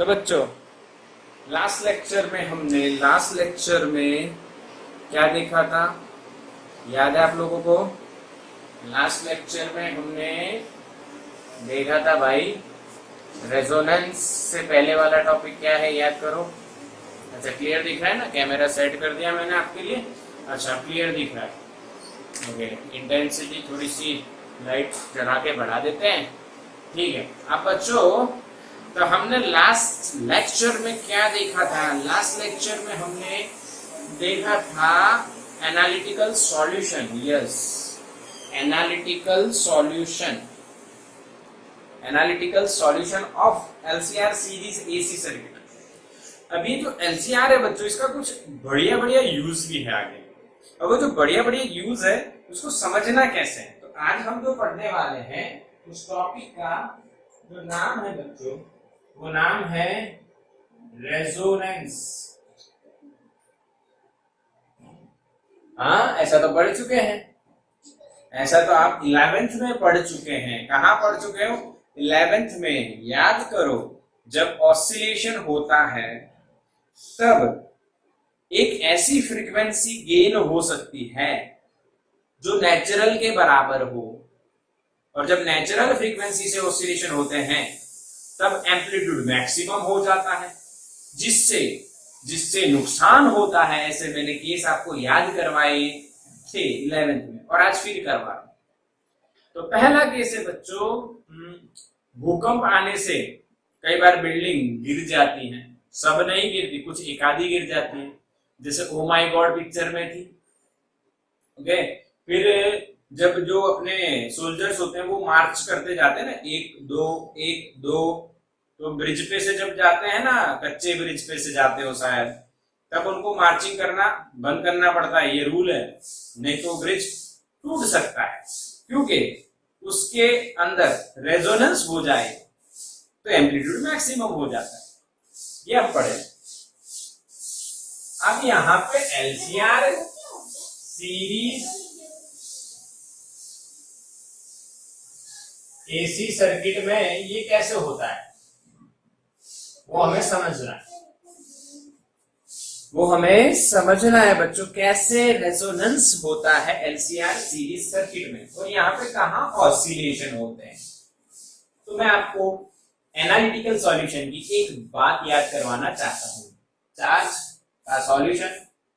तो बच्चों, last lecture में क्या देखा था? याद है आप लोगों को? लास्ट लेक्चर में हमने देखा था भाई, रेजोनेंस से पहले वाला टॉपिक क्या है, याद करो। अच्छा, क्लियर दिख रहा है ना? कैमरा सेट कर दिया मैंने आपके लिए। अच्छा, क्लियर दिख रहा है। ओके, इंटेंसिटी थोड़ी सी लाइट जला के बढ़ा देते हैं। ठीक है। अब बच्चों, तो हमने लास्ट लेक्चर में क्या देखा था? लास्ट लेक्चर में हमने देखा था analytical solution. Yes, analytical solution of LCR series AC circuit. अभी जो एलसीआर है बच्चों, इसका कुछ बढ़िया बढ़िया यूज भी है आगे। और वो जो बढ़िया बढ़िया यूज है उसको समझना कैसे है, तो आज हम जो पढ़ने वाले हैं उस टॉपिक का जो नाम है बच्चों, वो नाम है रेजोनेंस। हाँ, ऐसा तो पढ़ चुके हैं, ऐसा तो आप 11th में पढ़ चुके हैं। कहाँ पढ़ चुके हो? 11th में। याद करो, जब ऑसिलेशन होता है तब एक ऐसी फ्रीक्वेंसी गेन हो सकती है जो नेचुरल के बराबर हो, और जब नेचुरल फ्रीक्वेंसी से ऑसिलेशन होते हैं तब एम्पलीट्यूड मैक्सिमम हो जाता है, जिससे नुकसान होता है। ऐसे मैंने केस आपको याद करवाए थे 11th में, और आज फिर करवा। तो पहला केस है बच्चों, भूकंप आने से कई बार बिल्डिंग गिर जाती है। सब नहीं गिरती, कुछ एक आधी गिर जाती है, जैसे ओ माय गॉड पिक्चर में थी। ओके, फिर जब जो अपने सोल्जर्स होते हैं वो मार्च करते जाते हैं ना, 1 2 1 2, तो ब्रिज पे से जब जाते हैं ना, कच्चे ब्रिज पे से जाते हो शायद, तब उनको मार्चिंग करना बंद करना पड़ता है। ये रूल है, नहीं तो ब्रिज टूट सकता है, क्योंकि उसके अंदर रेजोनेंस हो जाए तो एम्पलीट्यूड मैक्सिमम हो जाता है। ये हम पढ़े। अब यहां पे एलसीआर सीरीज एसी सर्किट में ये कैसे होता है वो हमें समझना है बच्चों, कैसे रेजोनेंस होता है एलसीआर सीरीज सर्किट में, और यहाँ पे कहाँ ऑसिलेशन होते हैं। तो मैं आपको एनालिटिकल सॉल्यूशन की एक बात याद करवाना चाहता हूँ। चार्ज का सॉल्यूशन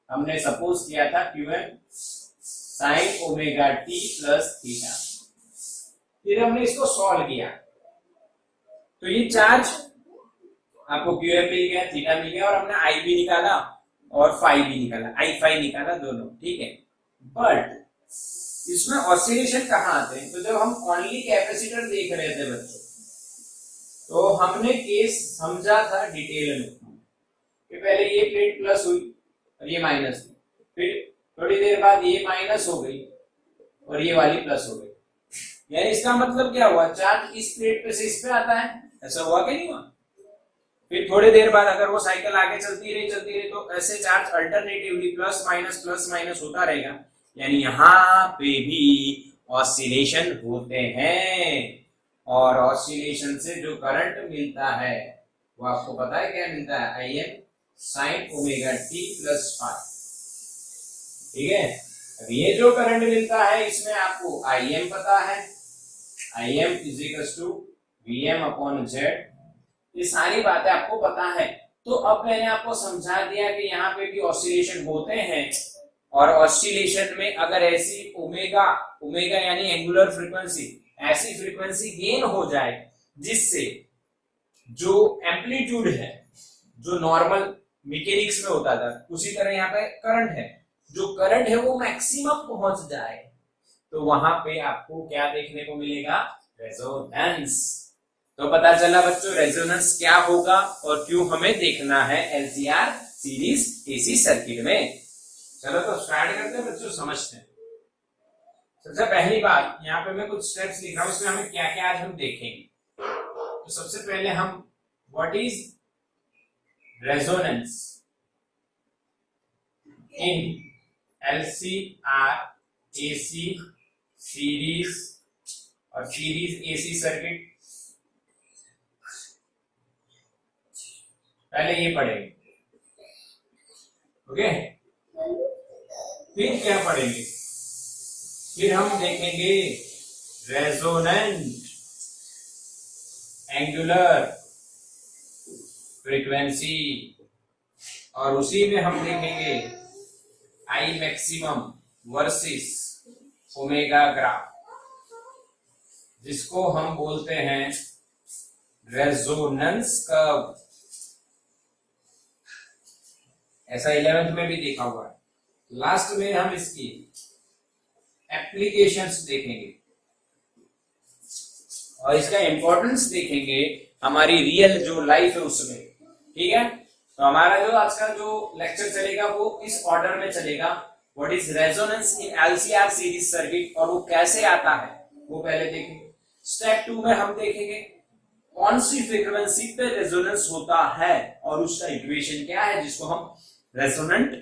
हमने सपोज किया था QM sign omega T plus theta. फिर हमने इसको सॉल्व किया, तो ये चार्ज आपको क्यूएम मिल गया, थीटा मिल गया, और हमने आई भी निकाला और फाई भी निकाला, आई फाई निकाला दोनों। ठीक है, बट इसमें ऑसिलेशन कहाँ आते हैं? तो जब हम ओनली कैपेसिटर देख रहे थे बच्चों, तो हमने केस समझा था डिटेल में कि पहले ये प्लेट प्लस हुई और ये माइनस हुई, फिर थोड़ी देर बाद ये माइनस हो गई और ये वाली प्लस हो गई। यानी इसका मतलब क्या हुआ? चार्ज इस प्लेट पे से इस पे आता है, ऐसा हुआ कि नहीं हुआ? फिर थोड़ी देर बाद अगर वो साइकिल आगे चलती रही तो ऐसे चार्ज अल्टरनेटिवली प्लस माइनस होता रहेगा। यानी यहाँ पे भी ऑसिलेशन होते हैं, और ऑसिलेशन से जो करंट मिलता है वो आपको पता है क्या मिलता है? I M sine omega T plus phi. ठीक है, अब ये जो करंट मिलता है इसमें आपको आई एम पता है, I M is equal to V M upon Z. ये सारी बातें आपको पता है। तो अब मैंने आपको समझा दिया कि यहाँ पे भी ऑसिलेशन होते हैं, और ऑसिलेशन में अगर ऐसी ओमेगा यानी एंगुलर फ्रीक्वेंसी, ऐसी फ्रीक्वेंसी गेन हो जाए जिससे जो एम्पलीट्यूड है जो नॉर्मल मैकेनिक्स में होता था, उसी तरह यहाँ पे करंट है, जो करंट है वो मैक्सिमम पहुंच जाए, तो वहां पे आपको क्या देखने को मिलेगा? रेजोनेंस। तो पता चला बच्चों रेजोनेंस क्या होगा और क्यों हमें देखना है एलसीआर सीरीज एसी सर्किट में। चलो तो स्टार्ट करते हैं बच्चों, समझते हैं। सबसे पहली बात, यहाँ पे मैं कुछ स्टेप्स लिखा हूं, इसमें हमें क्या क्या आज हम देखेंगे। तो सबसे पहले हम what is resonance in LCR AC series और सीरीज एसी सर्किट। पहले ये पढ़ेंगे, ओके, फिर क्या पढ़ेंगे, फिर हम देखेंगे रेजोनेंट एंगुलर फ्रीक्वेंसी, और उसी में हम देखेंगे I maximum versus omega graph, जिसको हम बोलते हैं रेजोनेंस कर्व। ऐसा 11th में भी देखा हुआ है। लास्ट में हम इसकी एप्लीकेशंस देखेंगे और इसका इंपॉर्टेंस देखेंगे हमारी रियल जो लाइफ है उसमें, ठीक है। तो हमारा जो आज का जो लेक्चर चलेगा वो इस ऑर्डर में चलेगा, what is resonance in LCR series circuit, और वो कैसे आता है वो पहले देखेंगे। स्टेप 2 में हम देखेंगे कौन सी फ्रीक्वेंसी पे रेजोनेंस होता है और उसका इक्वेशन क्या है, जिसको हम रेजोनेंट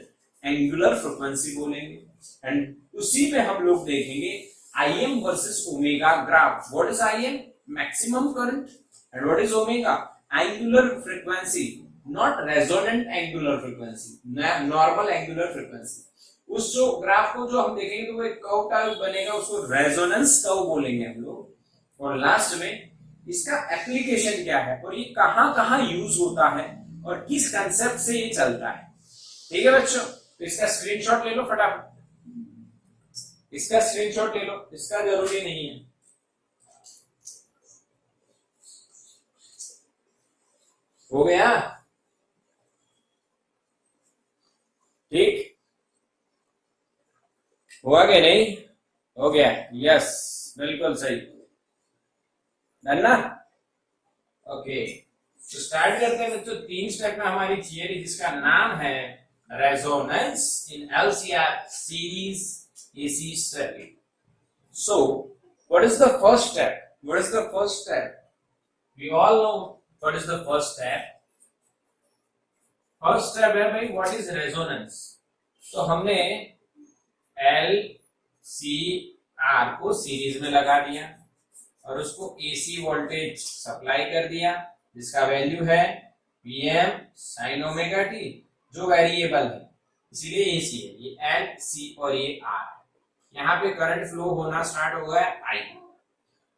एंगुलर फ्रीक्वेंसी बोलेंगे। एंड उसी में हम लोग देखेंगे IM versus omega graph. What is IM? Maximum current, and what is omega? Angular frequency, not resonant angular frequency, normal angular frequency. उस जो ग्राफ को जो हम देखेंगे तो वो एक कर्व टाइप बनेगा, उसको रेजोनेंस कर्व बोलेंगे हम लोग। और लास्ट में इसका एप्लीकेशन क्या है और ये कहां कहां यूज होता है और किस कंसेप्ट से ये चलता है, ठीक है बच्चों। तो इसका स्क्रीनशॉट ले लो फटाफट, इसका स्क्रीनशॉट ले लो, इसका जरूरी नहीं है। हो गया? ठीक हुआ कि नहीं? हो गया, यस, बिल्कुल सही, डन ना? ओके, तो स्टार्ट करते हैं बच्चों 3 स्टेप में हमारी थियरी, जिसका नाम है resonance in LCR series AC circuit. So what is the first step? What is the first step? We all know what is the first step. First step है भाई व्हाट इज रेजोनेंस। तो हमने L C R को series में लगा दिया और उसको एसी वोल्टेज सप्लाई कर दिया, जिसका वैल्यू है Vm sin ओमेगा टी, जो वेरिएबल है इसीलिए एसी है, ये एल सी और ये आर। यहाँ पे करंट फ्लो होना स्टार्ट हो गया आई,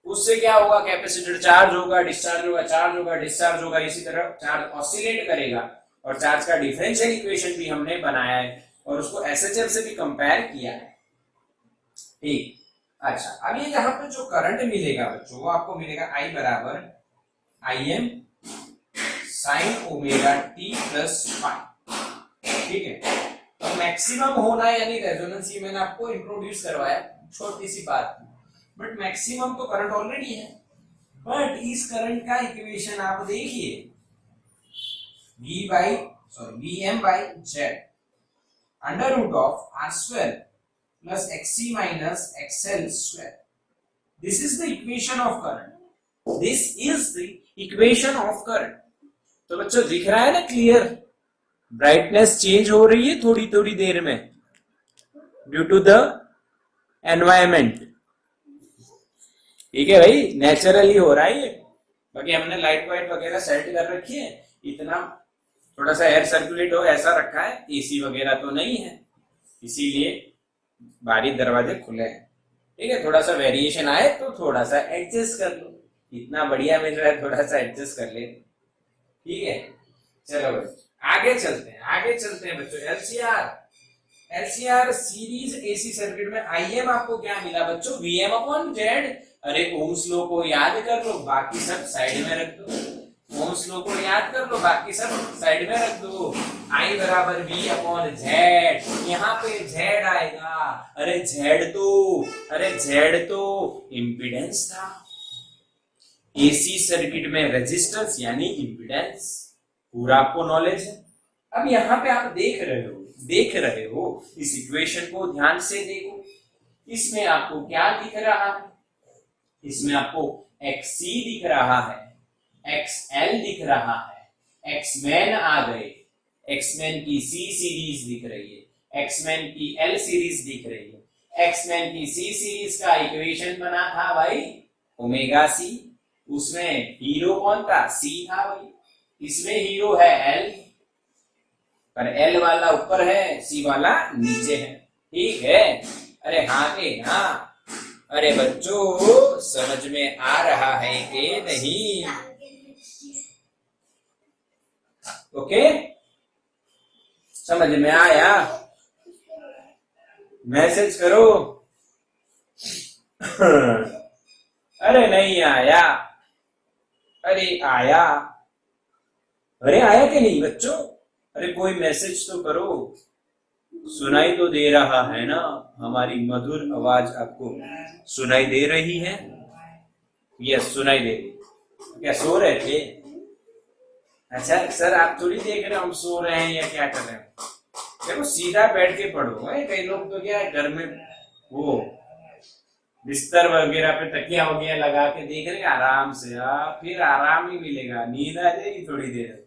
उससे क्या होगा, कैपेसिटर चार्ज होगा, डिस्चार्ज होगा, चार्ज होगा, डिस्चार्ज होगा, इसी तरह चार्ज ऑसिलेट करेगा। और चार्ज का डिफरेंशियल इक्वेशन भी हमने बनाया है और उसको एसएचएल से भी कंपेयर किया है, ठीक। अच्छा, अब ये यहाँ पे जो करंट मिलेगा बच्चों वो आपको मिलेगा आई बराबर आई M sine omega T plus five, ठीक है। तो मैक्सिमम होना यानी रेजोनेंस, ये मैंने आपको इंट्रोड्यूस करवाया, छोटी सी बात, बट मैक्सिमम तो करंट ऑलरेडी है। बट इस करंट का इक्वेशन आप देखिए, Vm by Z under root of R square plus XC minus XL square. This is the equation of current, this is the equation of current. तो बच्चों दिख रहा है ना क्लियर, ब्राइटनेस चेंज हो रही है थोड़ी थोड़ी देर में ड्यू टू द एनवायरमेंट, ठीक है भाई, नेचुरली हो रहा है ये। बाकी हमने लाइट वाइट वगैरह सेट कर रखी है, इतना थोड़ा सा एयर सर्कुलेट हो ऐसा रखा है, एसी वगैरह तो नहीं है, इसीलिए बारी दरवाजे खुले हैं, ठीक है। थोड़ा सा वेरिएशन आए तो थोड़ा सा एडजस्ट कर लो, इतना बढ़िया मिल रहा है, थोड़ा सा एडजस्ट कर ले, ठीक है। चलो भाई आगे चलते हैं बच्चों। एलसीआर सीरीज एसी सर्किट में आईएम आपको क्या मिला बच्चों? VM upon Z. अरे ओम्स लॉ को याद कर लो, बाकी सब साइड में रख दो। ओम्स लॉ को याद कर लो, बाकी सब साइड में रख दो। आई बराबर वी अपॉन जेड, यहाँ पे जेड आएगा। अरे जेड तो इम्पीडेंस था, एसी सर्किट में रेजिस्टेंस यानी इम्पीडेंस, पूरा आपको नॉलेज है। अब यहाँ पे आप देख रहे हो इस इक्वेशन को ध्यान से देखो, इसमें आपको क्या दिख रहा है? इसमें आपको XC दिख रहा है, XL दिख रहा है, Xman आ गए, Xman की C सीरीज दिख रही है, Xman की L सीरीज दिख रही है। Xman की C सीरीज का इक्वेशन बना था भाई ओमेगा C, उसमें हीरो कौन था? C था भाई, इसमें हीरो है एल, पर एल वाला ऊपर है, सी वाला नीचे है। ठीक है? अरे हाँ के हाँ। अरे बच्चों समझ में आ रहा है कि नहीं? ओके, समझ में आया? मैसेज करो। अरे नहीं आया। अरे आया। अरे आया कि नहीं बच्चों? अरे कोई मैसेज तो करो। सुनाई तो दे रहा है ना? हमारी मधुर आवाज आपको सुनाई दे रही है? यस, सुनाई दे रही। क्या सो रहे थे? अच्छा सर, आप थोड़ी देख रहे हो हम सो रहे हैं या क्या कर रहे हैं। देखो सीधा बैठ के पढ़ो। कई लोग तो क्या है घर में वो बिस्तर वगैरह पे तकिया वगैरह लगा के देख रहे आराम से। फिर आराम ही मिलेगा, नींद आ जाएगी थोड़ी देर।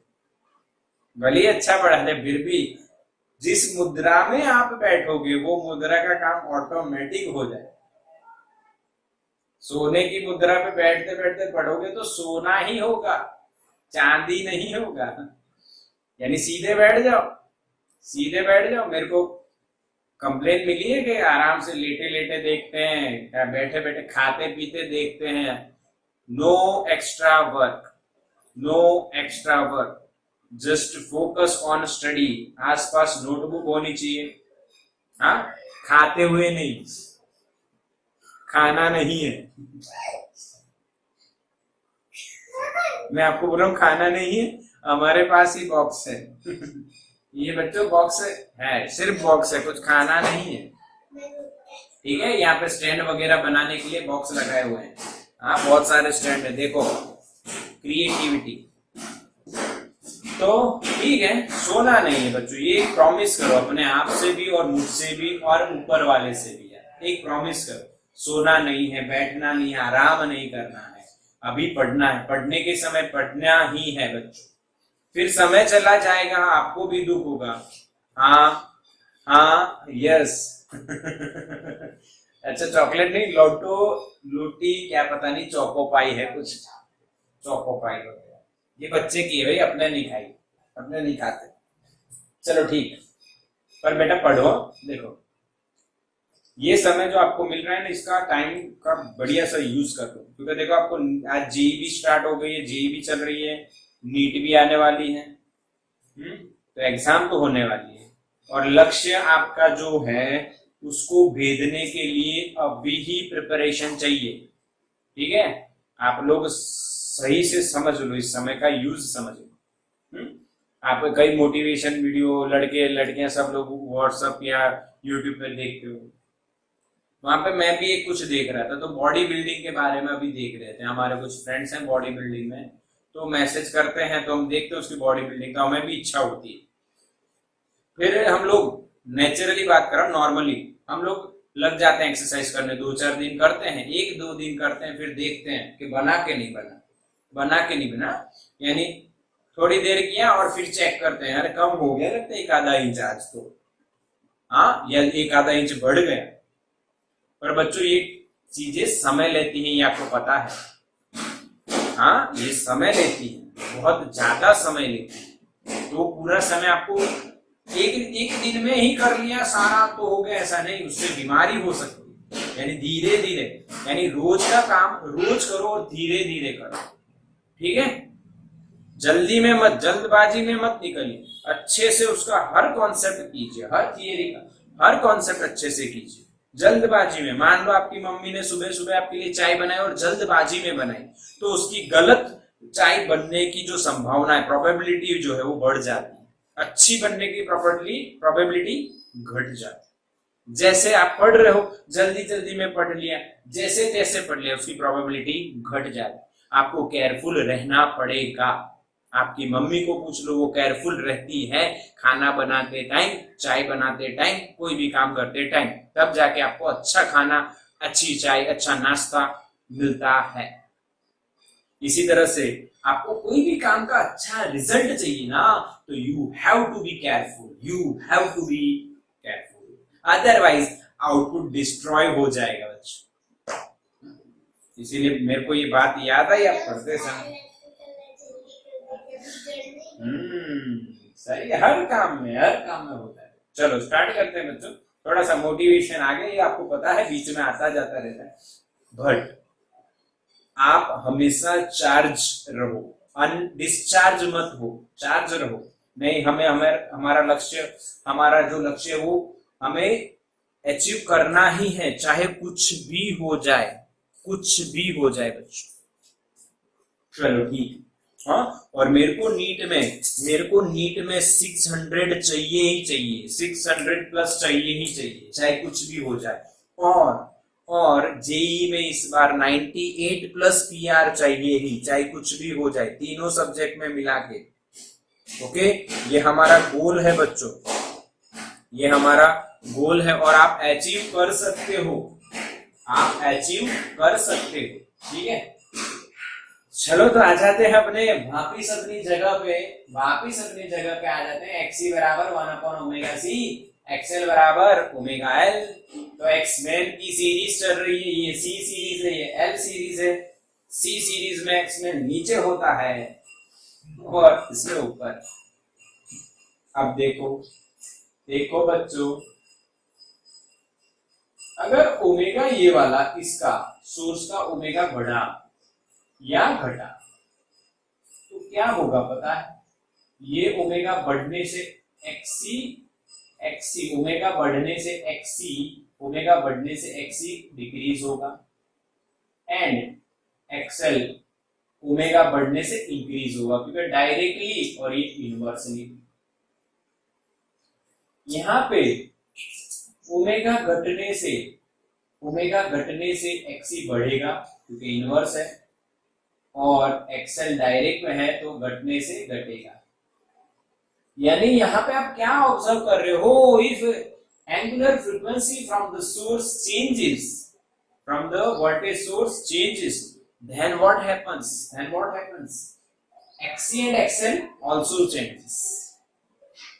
भले अच्छा पढ़ा है, फिर भी जिस मुद्रा में आप बैठोगे वो मुद्रा का काम ऑटोमेटिक हो जाए। सोने की मुद्रा पे बैठते बैठते पढ़ोगे तो सोना ही होगा, चांदी नहीं होगा। यानी सीधे बैठ जाओ, सीधे बैठ जाओ। मेरे को कंप्लेन मिली है कि आराम से लेटे लेटे देखते हैं, बैठे बैठे खाते पीते देखते हैं। No extra work, no extra work, just focus on study. आसपास नोटबुक होनी चाहिए। हाँ, खाते हुए नहीं, खाना नहीं है। मैं आपको बोल रहा हूँ खाना नहीं है, हमारे पास ही बॉक्स है। ये बच्चों बॉक्स है, सिर्फ बॉक्स है, कुछ खाना नहीं है। ठीक है? यहाँ पे स्टैंड वगैरह बनाने के लिए बॉक्स लगाए हुए हैं। हाँ, बहुत सारे स्टैंड है, देखो क्रिएटिविटी। तो ठीक है, सोना नहीं है बच्चों। ये प्रॉमिस करो अपने आप से भी और मुझसे भी और ऊपर वाले से भी। एक प्रॉमिस करो, सोना नहीं है, बैठना नहीं है, आराम नहीं करना है, अभी पढ़ना है। पढ़ने के समय पढ़ना ही है बच्चों। फिर समय चला जाएगा, आपको भी दुख होगा। हाँ हाँ, यस। अच्छा, चॉकलेट नहीं, लोटो लूटी क्या पता नहीं, चोकोपाई है कुछ, चोकोपाई वगैरह। ये बच्चे की है भाई, अपने नहीं खाई, अपने नहीं खाते। चलो ठीक, पर बेटा पढ़ो। देखो ये समय जो आपको मिल रहा है ना, इसका टाइम का बढ़िया सा यूज कर लो। क्योंकि देखो आपको आज जेईई स्टार्ट हो गई है, जेईई चल रही है, नीट भी आने वाली है। तो एग्जाम तो होने वाली है, और लक्ष्य आपका जो है उसको भेदने के लिए अभी ही प्रिपरेशन चाहिए। ठीक है? आप लोग सही से समझ लो, इस समय का यूज समझ लो। आप कई मोटिवेशन वीडियो लड़के लड़कियां सब लोग व्हाट्सएप या यूट्यूब पे देखते हो। वहां पे मैं भी एक कुछ देख रहा था, तो बॉडी बिल्डिंग के बारे में अभी देख रहे थे। हमारे कुछ फ्रेंड्स हैं बॉडी बिल्डिंग में, तो मैसेज करते हैं, तो हम देखते हैं उसकी बॉडी बिल्डिंग, तो हमें भी इच्छा होती है। फिर हम लोग नेचुरली बात कर रहा हूँ, नॉर्मली हम लोग लग जाते हैं एक्सरसाइज करने। 2-4 दिन करते हैं, 1-2 दिन करते हैं, फिर देखते हैं कि बना के नहीं बना, बना के नहीं बना। यानी थोड़ी देर किया और फिर चेक करते हैं, अरे कम हो गया लगता है 1-आधा इंच आज तो, हाँ, या 1-आधा इंच बढ़ गया। पर बच्चों ये चीजें समय लेती हैं, ये आपको पता है। हाँ, ये समय लेती है, बहुत ज्यादा समय लेती है। तो पूरा समय आपको एक दिन में ही कर लिया सारा तो हो गया, ऐसा नहीं, उससे बीमारी हो सकती है। यानी धीरे धीरे, यानी रोज का काम रोज करो और धीरे धीरे करो। ठीक है? जल्दी में मत, जल्दबाजी में मत निकलिए। अच्छे से उसका हर कॉन्सेप्ट कीजिए, हर थियरी का हर कॉन्सेप्ट अच्छे से कीजिए। जल्दबाजी में, मान लो आपकी मम्मी ने सुबह सुबह आपके लिए चाय बनाई और जल्दबाजी में बनाई, तो उसकी गलत चाय बनने की जो संभावना है, प्रोबेबिलिटी जो है वो बढ़ जाती है। अच्छी बनने की प्रोबेबिलिटी घट जाती है। जैसे आप पढ़ रहे हो, जल्दी जल्दी में पढ़ लिया, जैसे तैसे पढ़ लिया, उसकी प्रोबेबिलिटी घट जाती है। आपको केयरफुल रहना पड़ेगा। आपकी मम्मी को पूछ लो, वो केयरफुल रहती है खाना बनाते टाइम, चाय बनाते टाइम, कोई भी काम करते टाइम, तब जाके आपको अच्छा खाना, अच्छी चाय, अच्छा नाश्ता मिलता है। इसी तरह से आपको कोई भी काम का अच्छा रिजल्ट चाहिए ना, तो you have to be careful, you have to be careful, otherwise output destroy हो जाएगा बच्चों। इसीलिए मेरे को ये बात याद आई, आप पढ़ते समय सही, हर काम में होता है। चलो स्टार्ट करते हैं बच्चों। थोड़ा सा मोटिवेशन आ गया, ये आपको पता है बीच में आता जाता रहता है, बट आप हमेशा चार्ज रहो, अनडिस्चार्ज मत हो, चार्ज रहो। नहीं, हमें हमें हमारा जो लक्ष्य है वो हमें अचीव करना ही है, चाहे कुछ भी हो जाए, कुछ भी हो जाए बच्चों। चलो ठीक। हाँ, और मेरे को नीट में 600 चाहिए ही चाहिए, 600 प्लस चाहिए ही चाहिए, चाहे कुछ भी हो जाए। और जेई में इस बार 98 प्लस पीआर चाहिए ही, चाहे कुछ भी हो जाए, तीनों सब्जेक्ट में मिला के। ओके, ये हमारा गोल है बच्चों, ये हमारा गोल है, और आप अचीव कर सकते हो, आप अचीव कर सकते हो। ठीक है, चलो तो आ जाते हैं अपने वापिस अपनी जगह पे, आ जाते हैं। एक्सी बराबर 1/ओमेगा c, एक्सएल बराबर ओमेगा एल। तो एक्समैन की सीरीज चल रही है, ये सी सीरीज है, ये एल सीरीज है। सी सीरीज में एक्समैन नीचे होता है और इसमें ऊपर। अब देखो बच्चों, अगर ओमेगा ये वाला, इसका सोर्स का ओमेगा बढ़ा या घटा तो क्या होगा पता है? ये ओमेगा बढ़ने से एक्सी ओमेगा बढ़ने से एक्सी डिक्रीज होगा, एंड एक्सएल ओमेगा बढ़ने से इंक्रीज होगा, क्योंकि डायरेक्टली और ये इनवर्सली। यहां पे ओमेगा घटने से एक्सी बढ़ेगा क्योंकि इनवर्स है, और एक्सएल डायरेक्ट में है तो घटने से घटेगा। यानी यहां पे आप क्या ऑब्जर्व कर रहे हो? If angular frequency from the source changes, from the voltage source changes, then what happens? XC and XL also changes.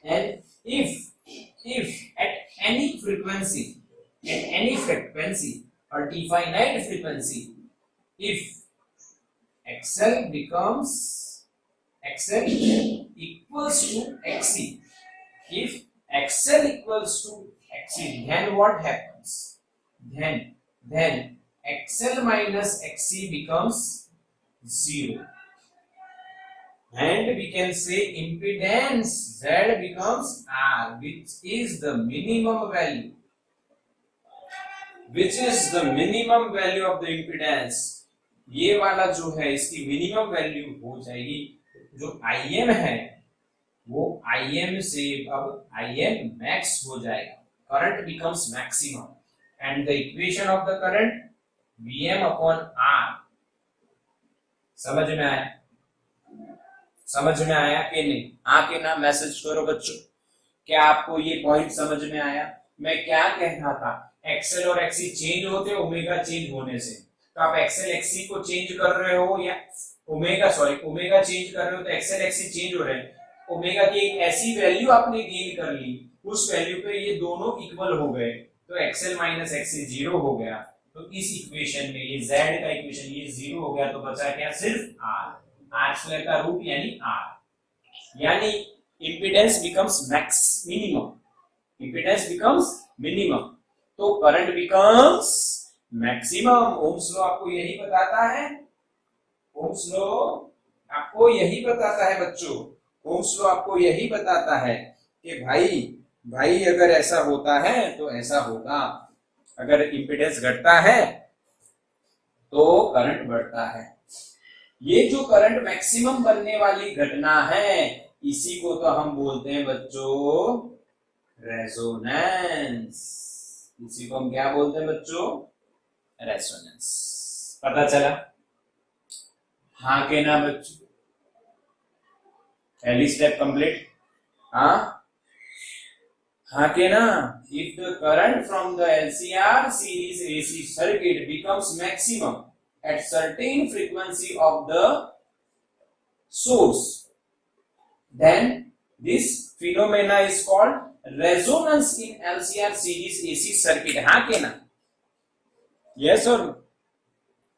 And if at any frequency or definite frequency, if XL equals to XC, if XL equals to XC, then what happens? Then XL minus XC becomes 0, and we can say impedance Z becomes R, which is the minimum value, of the impedance. ये वाला जो है इसकी minimum value हो जाएगी। जो Im है वो Im से अब Im मैक्स हो जाएगा, current becomes maximum, and the equation of the current Vm upon R। समझ में आया कि नहीं? आके ना मैसेज करो बच्चों, क्या आपको ये पॉइंट समझ में आया? मैं क्या कह रहा था? एक्सएल और एक्सी चेंज होते हैं ओमेगा चेंज होने से। तो आप एक्सएल एक्सी को चेंज कर रहे हो या ओमेगा चेंज कर रहे हो, तो एक्सएल एक्सी चेंज हो रहे हैं। ओमेगा की एक ऐसी वैल्यू आपने गेन कर ली, उस वैल्यू पे ये दोनों इक्वल हो गए, तो एक्सएल माइनस एक्सी 0 हो गया। तो इस इक्वेशन में ये z का इक्वेशन ये 0 हो गया, तो बचा क्या? सिर्फ r स्क्वायर का रूट यानी r, यानी impedance becomes minimum, तो current becomes maximum। Ohm's law आपको यही बताता है, बच्चों। ओम्स लॉ आपको यही बताता है कि भाई अगर ऐसा होता है तो ऐसा होगा, अगर इंपीडेंस घटता है तो करंट बढ़ता है। ये जो करंट मैक्सिमम बनने वाली घटना है, इसी को तो हम बोलते हैं बच्चों रेजोनेंस। इसी को हम क्या बोलते हैं बच्चों? रेजोनेंस। पता चला? हाँ के ना बच्चों? पहली स्टेप कंप्लीट। हाँ के ना? If the current from the LCR series AC circuit becomes maximum at certain frequency of the source, then this phenomena is called resonance in LCR series AC circuit। हाँ के ना? Yes or no?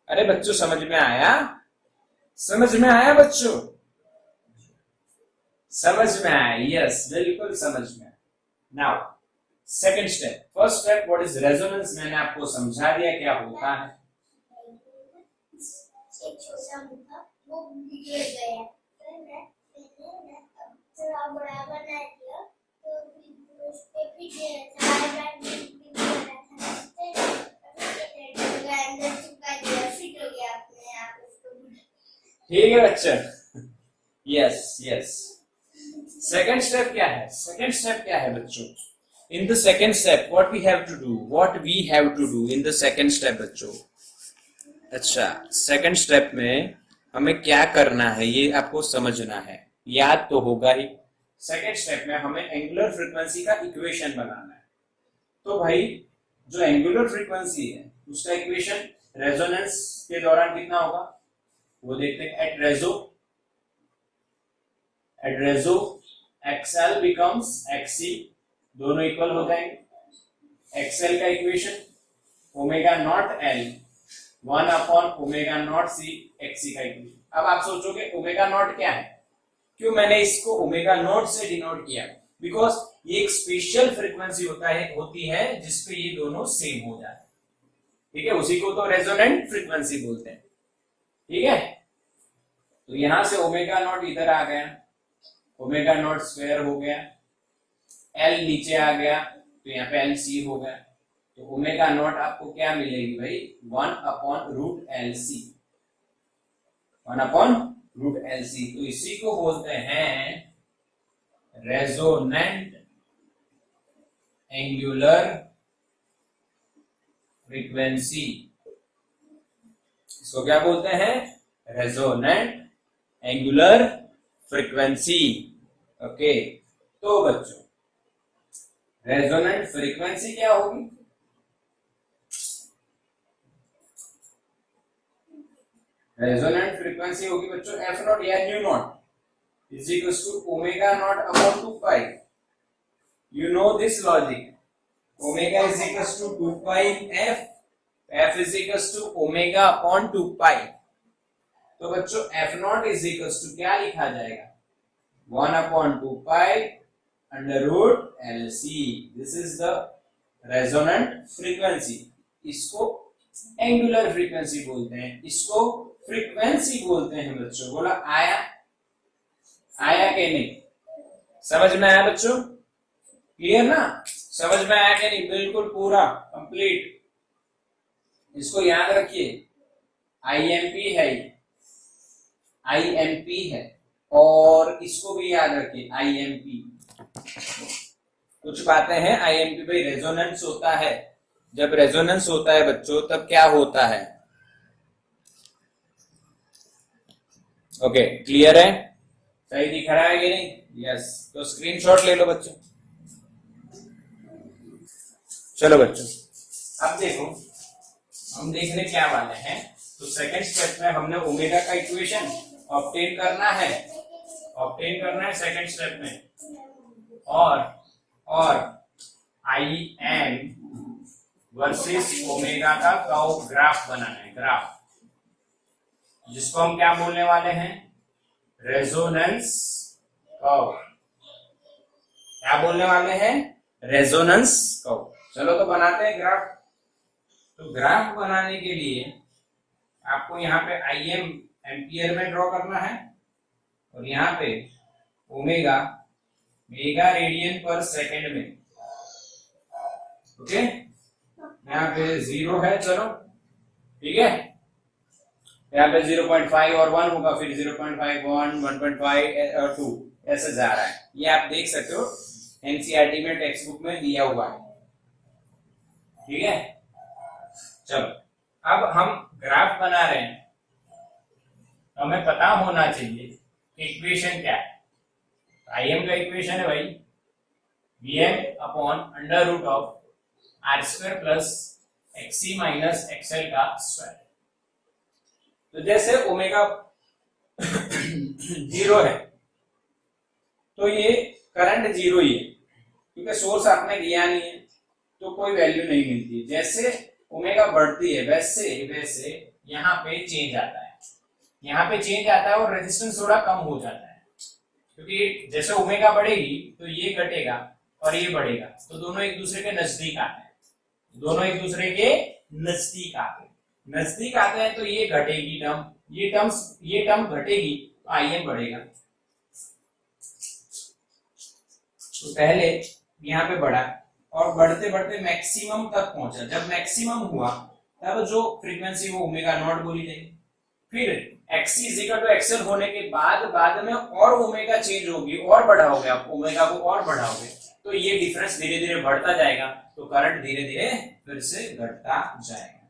अरे बच्चों समझ में आया बच्चों? समझ में आया? यस, बिल्कुल समझ में। Now second step, first step what is resonance, मैंने आपको समझा दिया क्या होता है। एक छोटा मुद्दा वो बिगड़ गया, थोड़ा बड़ा बना दिया तो उस पे फिर चार बार अंदर चिपका दिया, फिट हो गया अपने आप उसको। ठीक है बच्चा, यस यस। सेकंड स्टेप क्या है? सेकंड स्टेप क्या है बच्चों? In the second step what we have to do, what we have to do in the second step बच्चों। अच्छा, सेकंड स्टेप में हमें क्या करना है ये आपको समझना है, याद तो होगा ही। सेकंड स्टेप में हमें एंगुलर फ्रीक्वेंसी का इक्वेशन बनाना है। तो भाई जो एंगुलर फ्रीक्वेंसी है उसका इक्वेशन रेजोनेंस के दौरान कितना होगा वो देखते हैं। At reso XL becomes XC, दोनों इक्वल हो जाएंगे। एक्सएल का equation omega not L 1 upon omega not C XC का इक्वेशन। अब आप सोचोगे ओमेगा नॉट क्या है, क्यों मैंने इसको ओमेगा नॉट से डिनोट किया? बिकॉज ये एक स्पेशल फ्रीक्वेंसी होती है जिसपे ये दोनों सेम हो जाते हैं। ठीक है, उसी को तो रेजोनेंट फ्रीक्वेंसी बोलते हैं। ठीक है, तो यहां से ओमेगा नॉट इधर आ गया, ओमेगा नॉट स्क्वायर हो गया, एल नीचे आ गया तो यहाँ पे एल सी हो गया। तो ओमेगा नॉट आपको क्या मिलेगी भाई? 1 upon root L C, 1 upon root L C. तो इसी को बोलते हैं रेजोनेंट एंगुलर फ्रीक्वेंसी। इसको क्या बोलते हैं? Resonant angular frequency. ओके, तो बच्चों रेजोनेंट फ्रीक्वेंसी क्या होगी? रेजोनेंट फ्रीक्वेंसी होगी बच्चों एफ नॉट या nu not is equals to omega not upon 2 pi. You know this logic, omega is equals to 2 pi F, F is equals to omega upon 2 pi. तो बच्चों F not is equals to क्या लिखा जाएगा? 1 upon 2 pi under root L C. This is the resonant frequency. इसको angular frequency बोलते हैं, इसको frequency बोलते हैं बच्चों। बोला आया? आया कि नहीं? समझ में आया बच्चों? क्लियर ना? समझ में आया कि नहीं? बिल्कुल पूरा कंप्लीट। इसको याद रखिए, आईएमपी है, आईएमपी है, और इसको भी याद रखिए आईएमपी। कुछ बातें हैं आईएमपी भाई। रेजोनेंस होता है, जब रेजोनेंस होता है बच्चों तब क्या होता है? ओके, क्लियर है? सही दिख रहा है कि नहीं? यस, तो स्क्रीनशॉट ले लो बच्चों। चलो बच्चों, अब देखो हम देखने क्या वाले हैं। तो सेकंड स्टेप में हमने ओमेगा का इक्वेशन ऑब्टेन करना है, सेकंड स्टेप में, और आई एन वर्सेस ओमेगा का कर्व ग्राफ बनाना है, ग्राफ, जिसको हम क्या बोलने वाले हैं? Resonance curve. क्या बोलने वाले हैं? Resonance curve. चलो तो बनाते हैं ग्राफ। तो ग्राफ बनाने के लिए आपको यहाँ पे आईएम एम्पियर में ड्रॉ करना है, और यहाँ पे ओमेगा मेगा रेडियन पर सेकंड में। ओके, यहाँ पे 0 है, चलो ठीक है। यहाँ पे 0.5 और 1 होगा, फिर 0.5 1 1.5 और 2 ऐसे जा रहा है। ये आप देख सकते हो, एनसीईआरटी में टेक्स्ट बुक में दिया हुआ है। ठीक है, चलो अब हम ग्राफ बना रहे हैं, तो हमें पता होना चाहिए इक्वेशन क्या है। आईएम का इक्वेशन है भाई Vm upon under root of R square plus XC minus XL का स्क्वायर। तो जैसे ओमेगा 0 है तो ये करंट 0 ही है, क्योंकि सोर्स आपने दिया नहीं है तो कोई वैल्यू नहीं मिलती। जैसे ओमेगा बढ़ती है वैसे वैसे यहाँ पे चेंज आता है, यहाँ पे चेंज आता है और रेजिस्टेंस थोड़ा कम हो जाता है। क्योंकि जैसे ओमेगा बढ़ेगी तो ये घटेगा और ये बढ़ेगा, तो दोनों एक दूसरे के नजदीक आते हैं, दोनों एक दूसरे के नजदीक आते हैं, तो ये घटेगी टर्म, ये टर्म घटेगी तो आईएम बढ़ेगा। तो पहले यहाँ पे बढ़ा और बढ़ते बढ़ते मैक्सिमम तक पहुंचा। जब मैक्सिमम हुआ तब जो फ्रीक्वेंसी वो ओमेगा नॉट बोली गई। फिर एक्स इक्वल टू एक्सएल होने के बाद में और ओमेगा चेंज होगी और बढ़ाओगे आप ओमेगा को और बढ़ाओगे तो ये डिफरेंस धीरे धीरे बढ़ता जाएगा, तो करंट धीरे धीरे फिर से घटता जाएगा।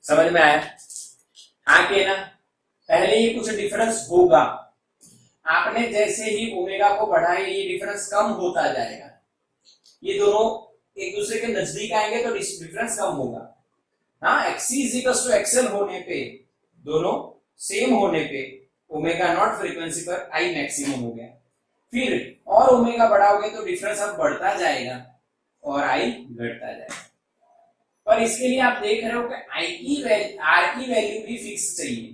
समझ में आया? हाँ के ना? पहले ही कुछ डिफरेंस होगा, आपने जैसे ही ओमेगा को बढ़ाए ये डिफरेंस कम होता जाएगा, ये दोनों एक दूसरे के नजदीक आएंगे तो डिफरेंस कम होगा। हाँ, XC=XL होने पे, दोनों सेम होने पे ओमेगा नॉट फ्रीक्वेंसी पर आई मैक्सिमम हो गया। फिर और ओमेगा बढ़ाओगे तो डिफरेंस अब बढ़ता जाएगा और आई घटता जाएगा। पर इसके लिए आप देख रहे हो कि आर की वैल्यू भी फिक्स चाहिए।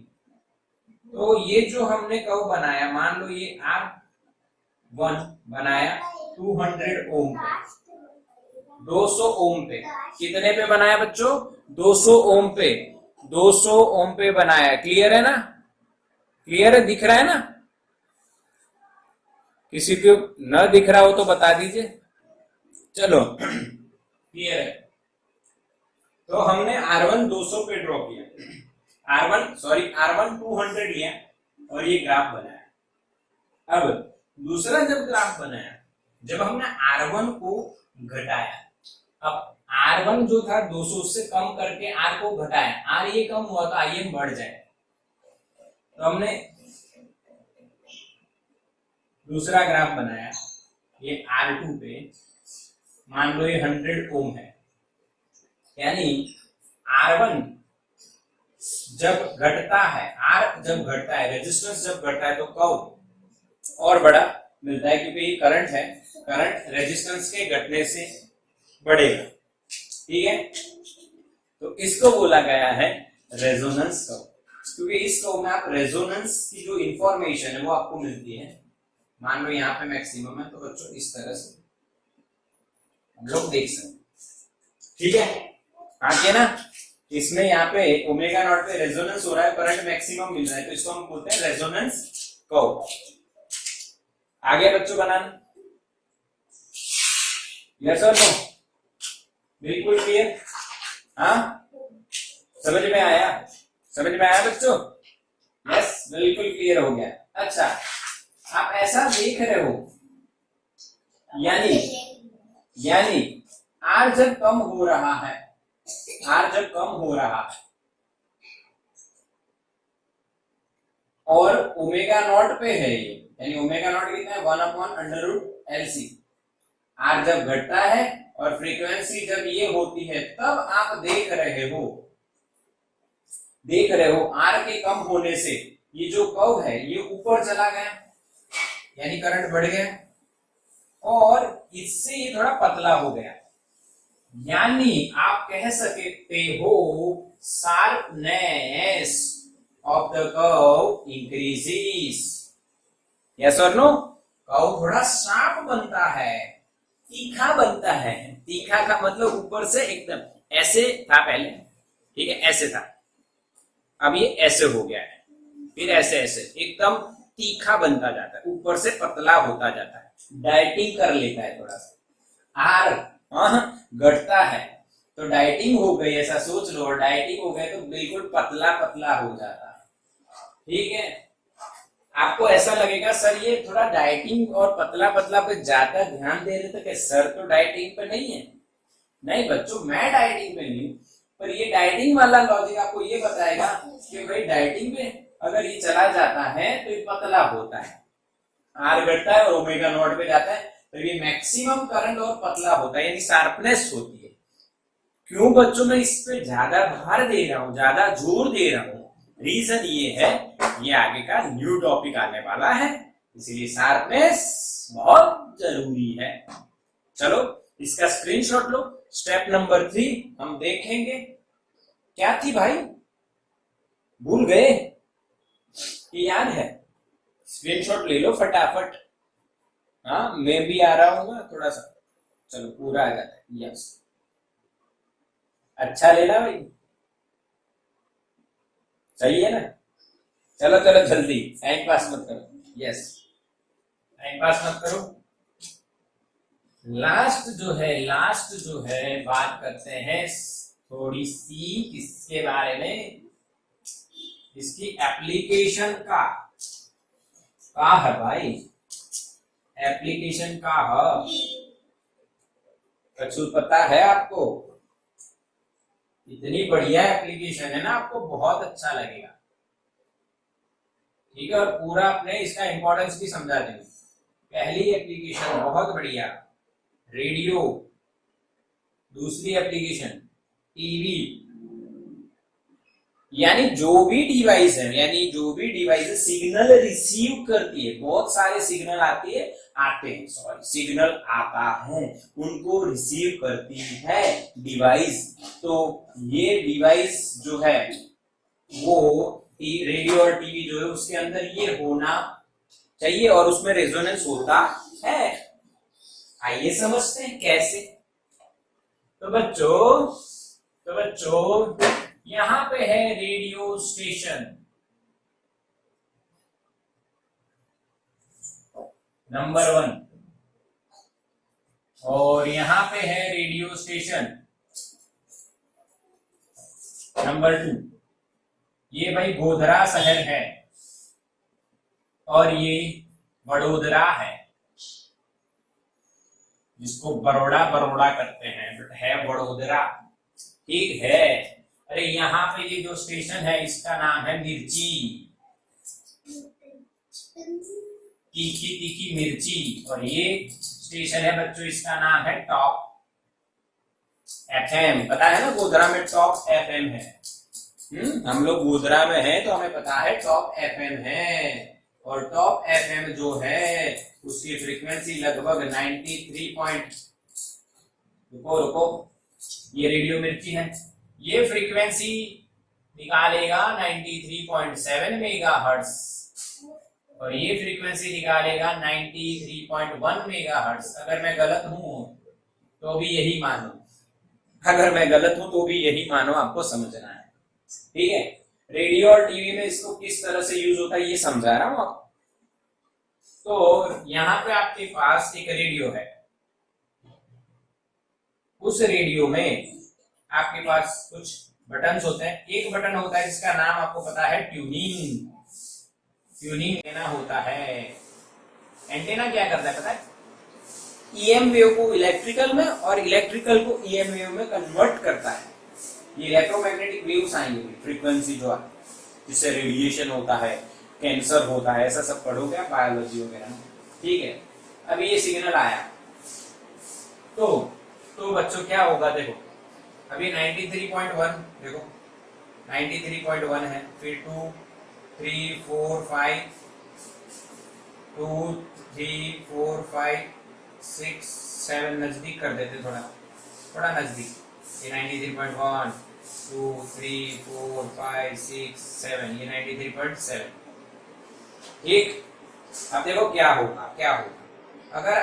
तो ये जो हमने कर्व बनाया, मान लो ये R1 बनाया 200 ओम पे, 200 ओम पे, कितने पे बनाया बच्चों? 200 ओम पे, 200 ओम पे बनाया। क्लियर है ना? क्लियर है? दिख रहा है ना? किसी को न दिख रहा हो तो बता दीजिए। चलो क्लियर है? तो हमने R1 200 पे ड्रॉ किया, R1 200 लिया और ये ग्राफ बनाया। अब दूसरा जब ग्राफ बनाया, जब हमने R1 को घटाया, अब R1 जो था 200 से कम करके R को घटाया, R ये कम हुआ तो IM बढ़ जाए। तो हमने दूसरा ग्राफ बनाया, ये R2 पे, मान लो ये 100 ओम है, यानी R1 जब घटता है, R जब घटता है, रेजिस्टेंस जब घटता है तो कर्व और बड़ा मिलता है, क्योंकि ये करंट है, करंट रेजिस्टेंस के घटने से बढ़ेगा। ठीक है? तो इसको बोला गया है रेजोनेंस कर्व, क्योंकि इस कर्व में आप रेजोनेंस की जो इंफॉर्मेशन है वो आपको मिलती है। मान लो यहाँ पे मैक्सिमम है तो बच्चों इस तरह से हम लोग देख सकते। ठीक है? आगे ना, इसमें यहाँ पे ओमेगा नॉट पे रेजोनेंस हो रहा है, करंट मैक्सिमम मिल रहा है, तो इसको हम बोलते हैं रेजोनेंस कर्व। आगे बच्चों बनाना, यस और नो? बिल्कुल क्लियर? हाँ, समझ में आया? समझ में आया बच्चों? यस, बिल्कुल क्लियर हो गया। अच्छा, आप ऐसा देख रहे हो, यानी R जब कम हो रहा है, R जब कम हो रहा है और ओमेगा नॉट पे है ये, यानी ओमेगा नॉट कितना है? 1/√LC। R जब घटता है और फ्रीक्वेंसी जब ये होती है, तब आप देख रहे हो R के कम होने से ये जो कर्व है ये ऊपर चला गया, यानी करंट बढ़ गया, और इससे ये थोड़ा पतला हो गया, यानी आप कह सकते हो sharpness of the curve increases. Yes और नो? कर्व थोड़ा शार्प बनता है, तीखा बनता है। तीखा का मतलब ऊपर से एकदम ऐसे था पहले, ठीक है, ऐसे था, अब ये ऐसे हो गया है, फिर ऐसे ऐसे एकदम तीखा बनता जाता है, ऊपर से पतला होता जाता है, डाइटिंग कर लेता है थोड़ा सा। आर घटता है तो डाइटिंग हो गई, ऐसा सोच लो, डाइटिंग हो गए तो बिल्कुल पतला पतला हो जाता है। ठीक है? आपको ऐसा लगेगा सर ये थोड़ा डाइटिंग और पतला पतला पे ज्यादा ध्यान दे रहे थे, कि सर तो डाइटिंग पे नहीं है। नहीं बच्चों, मैं डाइटिंग पे नहीं हूं, पर ये डाइटिंग वाला लॉजिक आपको ये बताएगा कि भाई डाइटिंग पे अगर ये चला जाता है तो ये पतला होता है, आर घटता है और ओमेगा नॉट पे जाता है तो ये मैक्सिमम करंट और पतला होता है, यानी शार्पनेस होती है। क्यों बच्चों मैं इस पे ज्यादा भार दे रहा हूं, ज्यादा जोर दे रहा हूं? रीजन ये है, ये आगे का न्यू टॉपिक आने वाला है, इसलिए शार्पनेस बहुत जरूरी है। चलो इसका स्क्रीनशॉट लो। स्टेप नंबर 3 हम देखेंगे। क्या थी भाई? भूल गए? याद है? स्क्रीनशॉट ले लो फटाफट। हाँ मैं भी आ रहा हूँ थोड़ा सा, चलो पूरा आ जाता है। यस, अच्छा लेना भाई, सही है ना। चलो चलो जल्दी, टाइम पास मत करो। यस, टाइम पास मत करो। लास्ट जो है बात करते हैं थोड़ी सी किसके बारे में, इसकी एप्लीकेशन का है भाई, एप्लीकेशन का है। कछु पता है आपको? इतनी बढ़िया एप्लीकेशन है ना, आपको बहुत अच्छा लगेगा। ठीक है, और पूरा अपने इसका इंपॉर्टेंस भी समझा देंगे। पहली एप्लीकेशन बहुत बढ़िया, रेडियो। दूसरी एप्लीकेशन टीवी। यानी जो भी डिवाइस सिग्नल रिसीव करती है, बहुत सारे सिग्नल सिग्नल आता है, उनको रिसीव करती है डिवाइस। तो ये डिवाइस जो है वो रेडियो और टीवी जो है उसके अंदर ये होना चाहिए, और उसमें रेजोनेंस होता है। आइए समझते हैं कैसे। तो बच्चों यहां पे है रेडियो स्टेशन नंबर 1, और यहां पे है रेडियो स्टेशन नंबर 2। ये भाई गोधरा शहर है और ये वडोदरा है, जिसको बड़ोड़ा बड़ोड़ा करते हैं, बट है वडोदरा। ठीक है। अरे यहाँ पे ये जो स्टेशन है इसका नाम है मिर्ची, तीखी तीखी मिर्ची। और ये स्टेशन है बच्चों, इसका नाम है टॉप एफएम। पता है ना, गोधरा में टॉप एफएम है। हम लोग गोधरा में हैं तो हमें पता है टॉप एफएम है। और टॉप एफएम जो है उसकी फ्रीक्वेंसी लगभग 93 रुको, ये रेडियो मिर्ची है, ये फ्रीक्वेंसी निकालेगा 93.7 मेगाहर्ट्ज, और ये फ्रीक्वेंसी निकालेगा 93.1 मेगाहर्ट्ज। अगर मैं गलत हूं तो भी यही मानो, आपको समझना है। ठीक है, रेडियो और टीवी में इसको किस तरह से यूज होता है ये समझा रहा हूं आपको। तो यहाँ पे आपके पास एक रेडियो है, उस रेडियो में आपके पास कुछ बटन्स होते हैं। एक बटन होता है जिसका नाम आपको पता है ट्यूनिंग एंटेना होता है। एंटेना क्या करता है पता है? ईएम वेव को इलेक्ट्रिकल में और इलेक्ट्रिकल को ईएम वेव में कन्वर्ट करता है। ये इलेक्ट्रोमैग्नेटिक वेव्स आएंगे, फ्रीक्वेंसी जो है जिससे रेडिएशन होता है, कैंसर होता है, ऐसा सब पढ़ोगे आप बायोलॉजी वगैरह में। ठीक है, अभी ये सिग्नल आया तो बच्चों क्या होगा, देखो अभी 93.1, देखो 93.1 है, फिर 2 3 4 5 2 3 4 5 6 7 नजदीक कर देते, थोड़ा नजदीक। ये 93.1 2 3 4 5 6 7, ये 93.7। ठीक, अब देखो क्या होगा अगर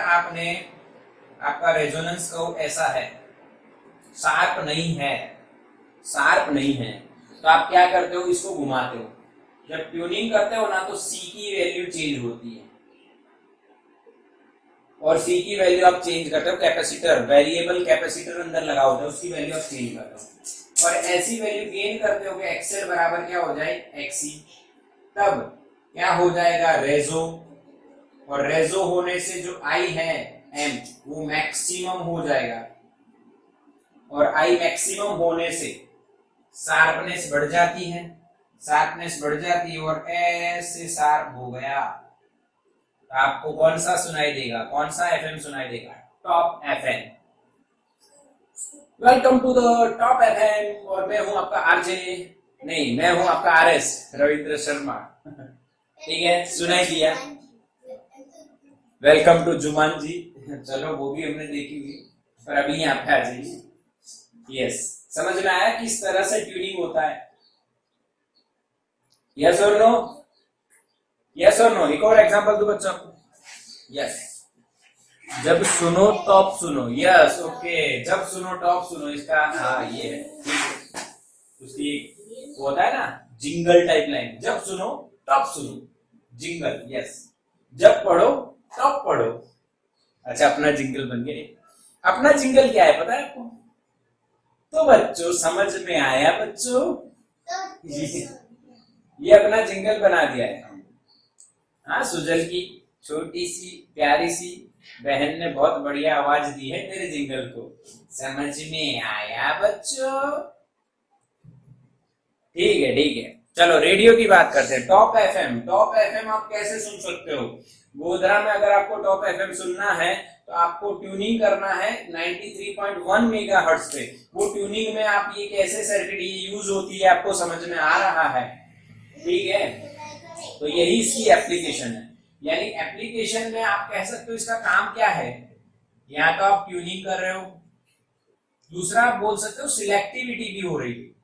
आपका रेजोनेंस कर्व ऐसा है, शार्प नहीं है, तो आप क्या करते हो, इसको घुमाते हो। जब ट्यूनिंग करते हो ना तो सी की वैल्यू चेंज होती है, और सी की वैल्यू आप चेंज करते हो। कैपेसिटर, वेरिएबल कैपेसिटर अंदर लगा होता है, उसकी वैल्यू आप चेंज करते हो, और ऐसी वैल्यू गेन करते हो कि एक्सएल बराबर क्या हो जाए, एक्सी। तब क्या हो जाएगा, रेजो, और रेजो होने से जो आई है एम वो मैक्सिमम हो जाएगा, और आई मैक्सिमम होने से शार्पनेस बढ़ जाती है, और ऐसे शार्प हो गया। आपको कौन सा सुनाई देगा, कौन सा एफएम सुनाई देगा, top FM. Welcome to the top FM, और मैं हूं आपका मैं हूं आपका आरएस रविंद्र शर्मा। ठीक है, सुनाई दिया। वेलकम टू जुमान जी, चलो वो भी हमने देखी हुई, पर अभी यहाँ पे आ जाइए। यस, समझ में आया किस तरह से ट्यूनिंग होता है? यस और नो? यस और नो? एक और एग्जांपल दो बच्चों को। यस, जब सुनो टॉप सुनो। यस, ओके, जब सुनो टॉप सुनो, इसका हाँ ये है, ठीक है। उसकी वो होता है ना जिंगल टाइप लाइन, जब सुनो टॉप सुनो, जिंगल। यस, जब पढ़ो टॉप पढ़ो। अच्छा, अपना जिंगल बन गया। अपना जिंगल क्या है पता है आपको? तो बच्चों समझ में आया बच्चों? ये अपना जिंगल बना दिया है। हाँ, सुजल की छोटी सी प्यारी सी बहन ने बहुत बढ़िया आवाज दी है मेरे जिंगल को। समझ में आया बच्चों? ठीक है, ठीक है। चलो रेडियो की बात करते हैं। Top FM. टॉप एफएम आप कैसे सुन सकते हो? गोधरा में अगर आपको टॉप एफएम सुनना है तो आपको ट्यूनिंग करना है 93.1 मेगाहर्ट्ज पे। वो ट्यूनिंग में आप ये कैसे सर्किट ये यूज होती है आपको समझ में आ रहा है? ठीक है, तो यही इसकी एप्लीकेशन है। यानी एप्लीकेशन में आप कह सकते हो इसका काम क्या है? या तो आप ट्यूनिंग कर रहे हो, दूसरा आप बोल सकते हो सिलेक्टिविटी भी हो रही है।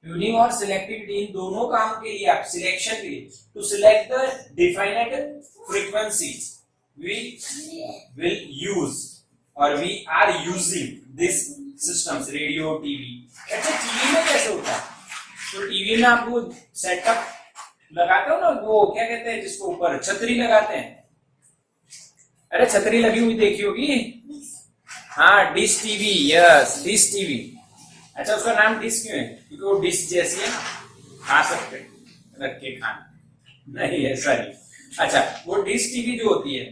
ट्यूनिंग और सिलेक्टिविटी इन दोनों काम के लिए आप सिलेक्शन के लिए to select the defined frequencies we will use और we are using this systems, radio, TV. अच्छा, टीवी में कैसे होता है? तो टीवी में आप वो सेटअप लगाते हो ना, वो क्या कहते हैं जिसको ऊपर छतरी लगाते हैं? अरे छतरी लगी हुई देखी होगी। हाँ, dish TV. Yes, dish TV. अच्छा, उसका नाम डिश क्यों है? क्योंकि वो डिश जैसी है ना, खा सकते रख के खाना नहीं है, सॉरी। अच्छा, वो डिश टीवी जो होती है,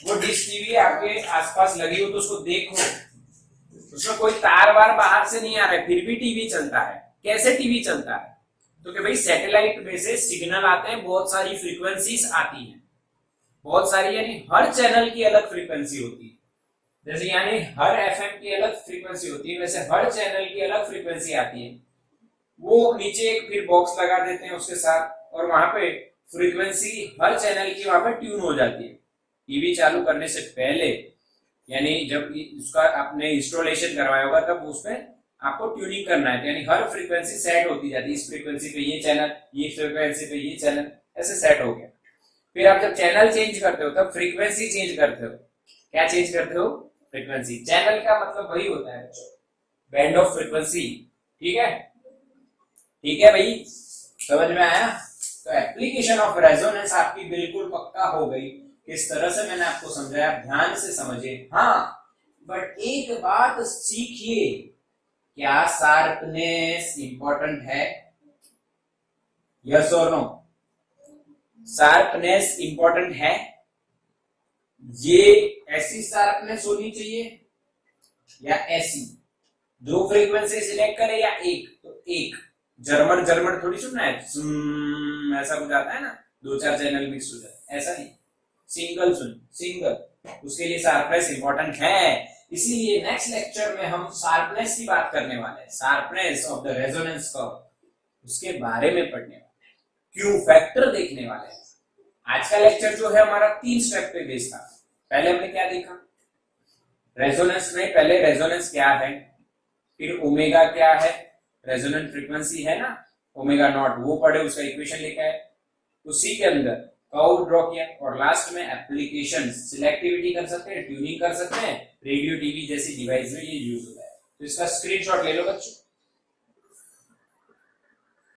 वो डिश टीवी आपके आसपास लगी हो तो उसको देखो, उसमें कोई तार वार बाहर से नहीं आ रहा है, फिर भी टीवी चलता है। कैसे टीवी चलता है? तो कि भाई सैटेलाइट में से सिग्नल आते हैं, बहुत सारी फ्रीक्वेंसीज आती हैं, बहुत सारी, यानी हर चैनल की अलग फ्रीक्वेंसी होती है। जैसे यानी हर एफएम की अलग फ्रीक्वेंसी होती है, वैसे हर चैनल की अलग फ्रीक्वेंसी आती है। वो नीचे एक फिर बॉक्स लगा देते हैं उसके साथ, और वहां पे फ्रीक्वेंसी हर चैनल की वहां पे ट्यून हो जाती है। टीवी चालू करने से पहले, यानी जब उसका आपने इंस्टॉलेशन करवाया होगा तब उसमें आपको ट्यूनिंग करना है, यानी हर फ्रीक्वेंसी सेट होती जाती है। इस फ्रीक्वेंसी पे ये चैनल, ये फ्रीक्वेंसी पे ये चैनल, ऐसे सेट हो गया। फिर आप जब चैनल चेंज करते हो तब फ्रीक्वेंसी चेंज करते हो। क्या चेंज करते हो? फ्रीक्वेंसी। चैनल का मतलब वही होता है बैंड ऑफ फ्रीक्वेंसी। ठीक है, ठीक है भाई, समझ में आया? तो एप्लीकेशन ऑफ रेजोनेंस आपकी बिल्कुल पक्का हो गई। किस तरह से मैंने आपको समझाया, ध्यान से समझे। हाँ, बट एक बात सीखिए, क्या शार्पनेस इंपॉर्टेंट है? यस और नो? शार्पनेस इंपॉर्टेंट है। ये ऐसी शार्पनेस होनी चाहिए या ऐसी? दो फ्रीक्वेंसी सिलेक्ट करें या एक? तो एक। जर्मन जर्मन थोड़ी सुनना है, ऐसा कुछ आता है ना, दो चार चैनल मिक्स हो जाए, ऐसा नहीं। सिंगल सुन, सिंगल। उसके लिए शार्पनेस इंपॉर्टेंट है। इसीलिए नेक्स्ट लेक्चर में हम शार्पनेस की बात करने वाले हैं, sharpness of the resonance curve, उसके बारे में पढ़ने वाले, क्यू फैक्टर देखने वाले हैं। आज का लेक्चर जो है हमारा 3 स्टेप पे बेस्ड था। पहले हमने क्या देखा? रेजोनेंस में पहले रेजोनेंस क्या है, फिर ओमेगा क्या है, रेजोनेंट फ्रीक्वेंसी है ना ओमेगा नॉट, वो पढ़े, उसका इक्वेशन लेके आए, उसी के अंदर कर्व ड्रॉ किया, और लास्ट में एप्लीकेशन, सिलेक्टिविटी कर सकते हैं, ट्यूनिंग कर सकते हैं, रेडियो टीवी जैसी डिवाइस में ये यूज होता है। तो इसका स्क्रीनशॉट ले लो बच्चों।